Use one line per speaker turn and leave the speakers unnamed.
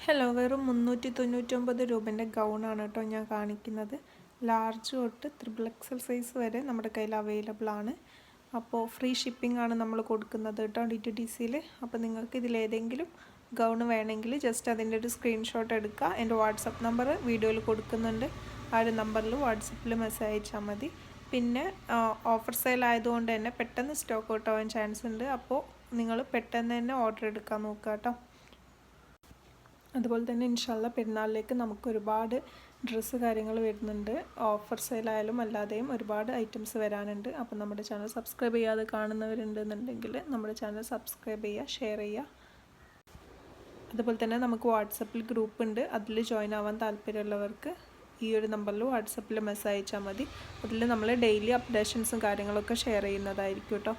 Hello, വെറും 399 രൂപേൻ്റെ ഗൗണാണ് കേട്ടോ ഞാൻ കാണിക്കുന്നത്. ലാർജ് തൊട്ട് XXL സൈസ് വരെ നമ്മുടെ കയ്യിൽ അവൈലബിൾ ആണ്. അപ്പോൾ ഫ്രീ ഷിപ്പിംഗ് ആണ് നമ്മൾ കൊടുക്കുന്നത് കേട്ടോ DTDCയിൽ. അപ്പോൾ നിങ്ങൾക്ക് ഇതിലേതെങ്കിലും ഗൗൺ വേണമെങ്കിൽ ജസ്റ്റ് അതിൻ്റെ ഒരു സ്ക്രീൻഷോട്ട് എടുക്കുക. എൻ്റെ വാട്സപ്പ് നമ്പർ വീഡിയോയിൽ കൊടുക്കുന്നുണ്ട്. ആ ഒരു നമ്പറിൽ വാട്സപ്പിൽ മെസ്സേജ് അയച്ചാൽ മതി. പിന്നെ ഓഫർ സെയിൽ ആയതുകൊണ്ട് തന്നെ പെട്ടെന്ന് സ്റ്റോക്ക് ഔട്ട് ആവാൻ ചാൻസ് ഉണ്ട്. അപ്പോൾ നിങ്ങൾ പെട്ടെന്ന് തന്നെ ഓർഡർ എടുക്കാൻ നോക്കുക കേട്ടോ. അതുപോലെ തന്നെ ഇൻഷാല്ല പെരുന്നാളിലേക്ക് നമുക്ക് ഒരുപാട് ഡ്രസ്സ് കാര്യങ്ങൾ വരുന്നുണ്ട്. ഓഫർ സെയിലായാലും അല്ലാതെയും ഒരുപാട് ഐറ്റംസ് വരാനുണ്ട്. അപ്പോൾ നമ്മുടെ ചാനൽ സബ്സ്ക്രൈബ് ചെയ്യാതെ കാണുന്നവരുണ്ടെന്നുണ്ടെങ്കിൽ നമ്മുടെ ചാനൽ സബ്സ്ക്രൈബ് ചെയ്യുക, ഷെയർ ചെയ്യുക. അതുപോലെ തന്നെ നമുക്ക് വാട്സപ്പിൽ ഗ്രൂപ്പ് ഉണ്ട്. അതിൽ ജോയിൻ ആവാൻ താല്പര്യമുള്ളവർക്ക് ഈ ഒരു നമ്പറിൽ വാട്സപ്പിൽ മെസ്സേജ് അയച്ചാൽ മതി. അതിൽ നമ്മൾ ഡെയിലി അപ്ഡേഷൻസും കാര്യങ്ങളൊക്കെ ഷെയർ ചെയ്യുന്നതായിരിക്കും കേട്ടോ.